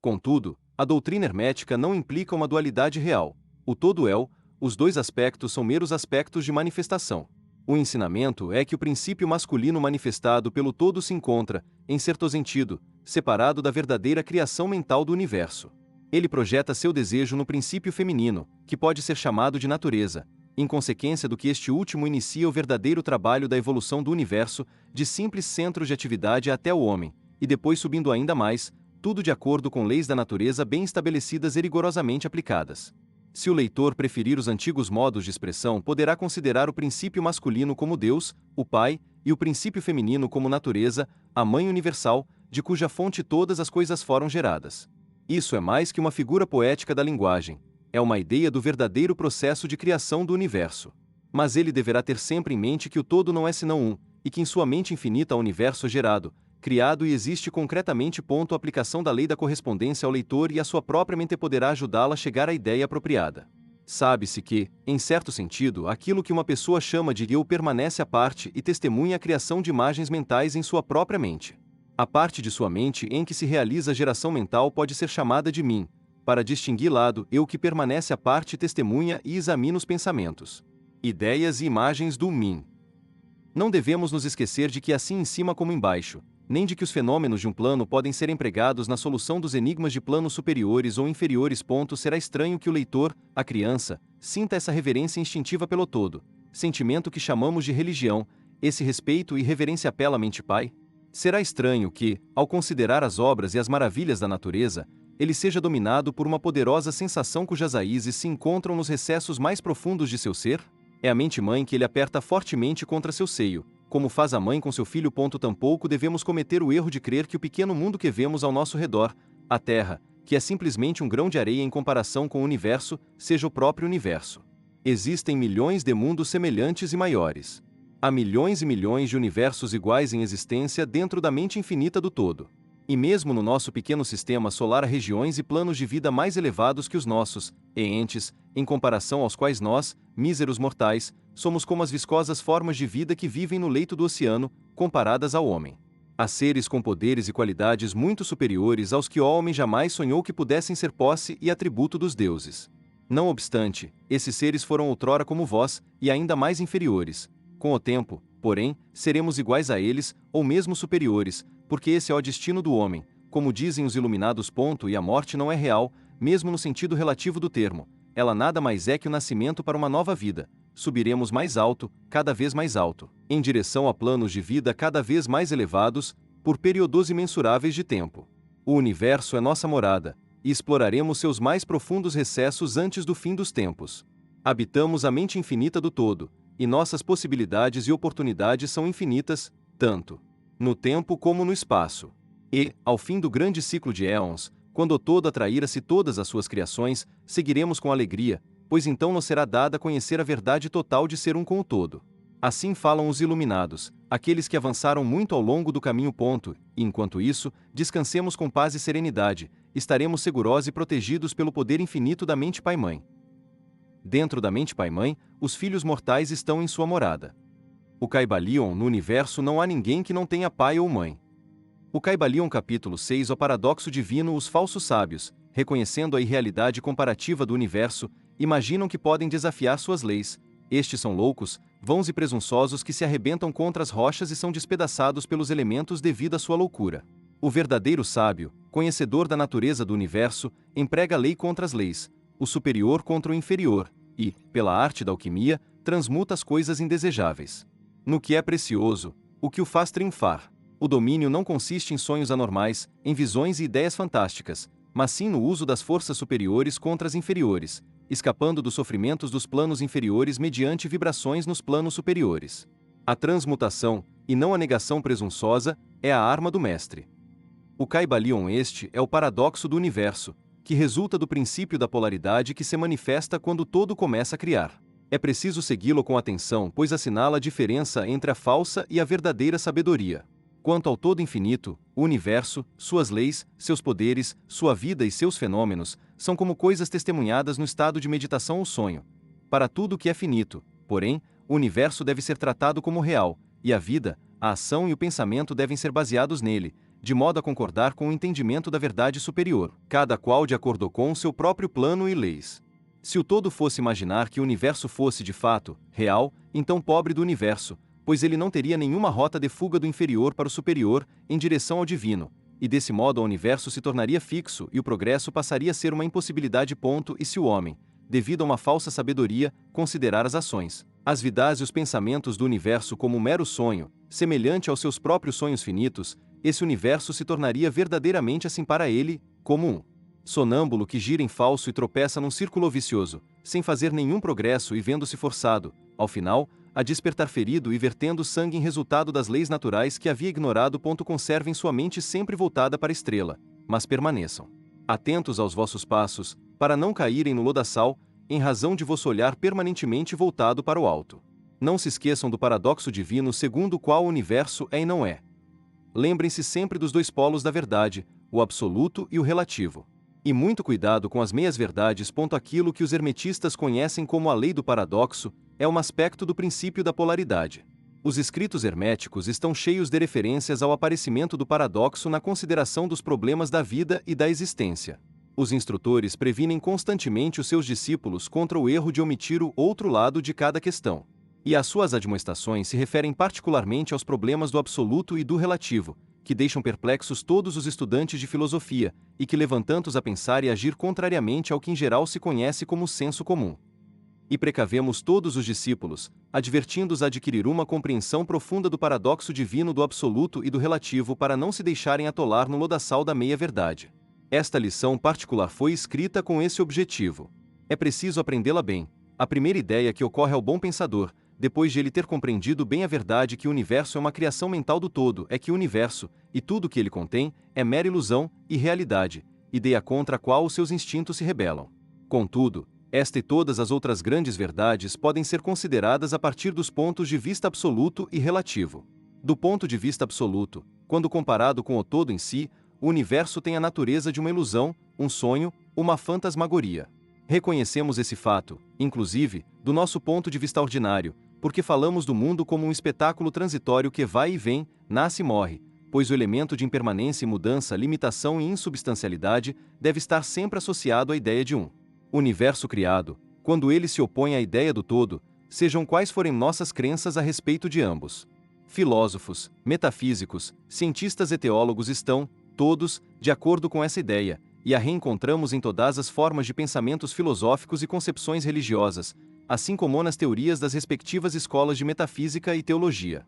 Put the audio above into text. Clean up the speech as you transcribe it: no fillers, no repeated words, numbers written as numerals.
Contudo, a doutrina hermética não implica uma dualidade real. O todo é o, os dois aspectos são meros aspectos de manifestação. O ensinamento é que o princípio masculino manifestado pelo todo se encontra, em certo sentido, separado da verdadeira criação mental do universo. Ele projeta seu desejo no princípio feminino, que pode ser chamado de natureza, em consequência do que este último inicia o verdadeiro trabalho da evolução do universo, de simples centros de atividade até o homem, e depois subindo ainda mais, tudo de acordo com leis da natureza bem estabelecidas e rigorosamente aplicadas. Se o leitor preferir os antigos modos de expressão, poderá considerar o princípio masculino como Deus, o Pai, e o princípio feminino como natureza, a Mãe universal, de cuja fonte todas as coisas foram geradas. Isso é mais que uma figura poética da linguagem, é uma ideia do verdadeiro processo de criação do universo. Mas ele deverá ter sempre em mente que o todo não é senão um, e que em sua mente infinita o universo é gerado, criado e existe concretamente. A aplicação da lei da correspondência ao leitor e a sua própria mente poderá ajudá-la a chegar à ideia apropriada. Sabe-se que, em certo sentido, aquilo que uma pessoa chama de eu permanece à parte e testemunha a criação de imagens mentais em sua própria mente. A parte de sua mente em que se realiza a geração mental pode ser chamada de mim, para distinguir lado eu que permanece à parte testemunha e examina os pensamentos, ideias e imagens do mim. Não devemos nos esquecer de que assim em cima como embaixo, nem de que os fenômenos de um plano podem ser empregados na solução dos enigmas de planos superiores ou inferiores. Será estranho que o leitor, a criança, sinta essa reverência instintiva pelo todo, sentimento que chamamos de religião, esse respeito e reverência pela mente pai? Será estranho que, ao considerar as obras e as maravilhas da natureza, ele seja dominado por uma poderosa sensação cujas raízes se encontram nos recessos mais profundos de seu ser? É a mente-mãe que ele aperta fortemente contra seu seio, como faz a mãe com seu filho. Tampouco devemos cometer o erro de crer que o pequeno mundo que vemos ao nosso redor, a Terra, que é simplesmente um grão de areia em comparação com o universo, seja o próprio universo. Existem milhões de mundos semelhantes e maiores. Há milhões e milhões de universos iguais em existência dentro da mente infinita do todo. E mesmo no nosso pequeno sistema solar há regiões e planos de vida mais elevados que os nossos, e entes, em comparação aos quais nós, míseros mortais, somos como as viscosas formas de vida que vivem no leito do oceano, comparadas ao homem. Há seres com poderes e qualidades muito superiores aos que o homem jamais sonhou que pudessem ser posse e atributo dos deuses. Não obstante, esses seres foram outrora como vós, e ainda mais inferiores. Com o tempo, porém, seremos iguais a eles, ou mesmo superiores, porque esse é o destino do homem, como dizem os iluminados. E a morte não é real, mesmo no sentido relativo do termo, ela nada mais é que o nascimento para uma nova vida. Subiremos mais alto, cada vez mais alto, em direção a planos de vida cada vez mais elevados, por períodos imensuráveis de tempo. O universo é nossa morada, e exploraremos seus mais profundos recessos antes do fim dos tempos. Habitamos a mente infinita do todo, e nossas possibilidades e oportunidades são infinitas, tanto no tempo como no espaço. E, ao fim do grande ciclo de éons, quando o todo atrair-se todas as suas criações, seguiremos com alegria, pois então nos será dada a conhecer a verdade total de ser um com o todo. Assim falam os iluminados, aqueles que avançaram muito ao longo do caminho. E enquanto isso, descansemos com paz e serenidade, estaremos seguros e protegidos pelo poder infinito da mente Pai-Mãe. Dentro da mente Pai-Mãe, os filhos mortais estão em sua morada. O Caibalion, no universo não há ninguém que não tenha pai ou mãe. O Caibalion capítulo 6. O paradoxo divino. Os falsos sábios, reconhecendo a irrealidade comparativa do universo, imaginam que podem desafiar suas leis. Estes são loucos, vãos e presunçosos que se arrebentam contra as rochas e são despedaçados pelos elementos devido à sua loucura. O verdadeiro sábio, conhecedor da natureza do universo, emprega a lei contra as leis, o superior contra o inferior, e, pela arte da alquimia, transmuta as coisas indesejáveis no que é precioso, o que o faz triunfar. O domínio não consiste em sonhos anormais, em visões e ideias fantásticas, mas sim no uso das forças superiores contra as inferiores, escapando dos sofrimentos dos planos inferiores mediante vibrações nos planos superiores. A transmutação, e não a negação presunçosa, é a arma do mestre. O Caibalion este é o paradoxo do universo, que resulta do princípio da polaridade que se manifesta quando o todo começa a criar. É preciso segui-lo com atenção, pois assinala a diferença entre a falsa e a verdadeira sabedoria. Quanto ao todo infinito, o universo, suas leis, seus poderes, sua vida e seus fenômenos, são como coisas testemunhadas no estado de meditação ou sonho. Para tudo que é finito, porém, o universo deve ser tratado como real, e a vida, a ação e o pensamento devem ser baseados nele, de modo a concordar com o entendimento da verdade superior, cada qual de acordo com seu próprio plano e leis. Se o todo fosse imaginar que o universo fosse de fato real, então pobre do universo, pois ele não teria nenhuma rota de fuga do inferior para o superior, em direção ao divino, e desse modo o universo se tornaria fixo e o progresso passaria a ser uma impossibilidade. E se o homem, devido a uma falsa sabedoria, considerar as ações, as vidas e os pensamentos do universo como um mero sonho, semelhante aos seus próprios sonhos finitos, esse universo se tornaria verdadeiramente assim para ele, como um sonâmbulo que gira em falso e tropeça num círculo vicioso, sem fazer nenhum progresso e vendo-se forçado, ao final, a despertar ferido e vertendo sangue em resultado das leis naturais que havia ignorado. Conservem sua mente sempre voltada para a estrela, mas permaneçam atentos aos vossos passos, para não caírem no lodaçal, em razão de vosso olhar permanentemente voltado para o alto. Não se esqueçam do paradoxo divino segundo o qual o universo é e não é. Lembrem-se sempre dos dois polos da verdade, o absoluto e o relativo. E muito cuidado com as meias-verdades. Aquilo que os hermetistas conhecem como a lei do paradoxo é um aspecto do princípio da polaridade. Os escritos herméticos estão cheios de referências ao aparecimento do paradoxo na consideração dos problemas da vida e da existência. Os instrutores previnem constantemente os seus discípulos contra o erro de omitir o outro lado de cada questão. E as suas admoestações se referem particularmente aos problemas do absoluto e do relativo, que deixam perplexos todos os estudantes de filosofia, e que levantam-os a pensar e agir contrariamente ao que em geral se conhece como senso comum. E precavemos todos os discípulos, advertindo-os a adquirir uma compreensão profunda do paradoxo divino do absoluto e do relativo para não se deixarem atolar no lodaçal da meia-verdade. Esta lição particular foi escrita com esse objetivo. É preciso aprendê-la bem. A primeira ideia que ocorre ao bom pensador, depois de ele ter compreendido bem a verdade que o universo é uma criação mental do todo, é que o universo, e tudo o que ele contém, é mera ilusão e realidade, ideia contra a qual os seus instintos se rebelam. Contudo, esta e todas as outras grandes verdades podem ser consideradas a partir dos pontos de vista absoluto e relativo. Do ponto de vista absoluto, quando comparado com o todo em si, o universo tem a natureza de uma ilusão, um sonho, uma fantasmagoria. Reconhecemos esse fato, inclusive, do nosso ponto de vista ordinário, porque falamos do mundo como um espetáculo transitório que vai e vem, nasce e morre, pois o elemento de impermanência e mudança, limitação e insubstancialidade deve estar sempre associado à ideia de um universo criado, quando ele se opõe à ideia do todo, sejam quais forem nossas crenças a respeito de ambos. Filósofos, metafísicos, cientistas e teólogos estão, todos, de acordo com essa ideia, e a reencontramos em todas as formas de pensamentos filosóficos e concepções religiosas, assim como nas teorias das respectivas escolas de metafísica e teologia.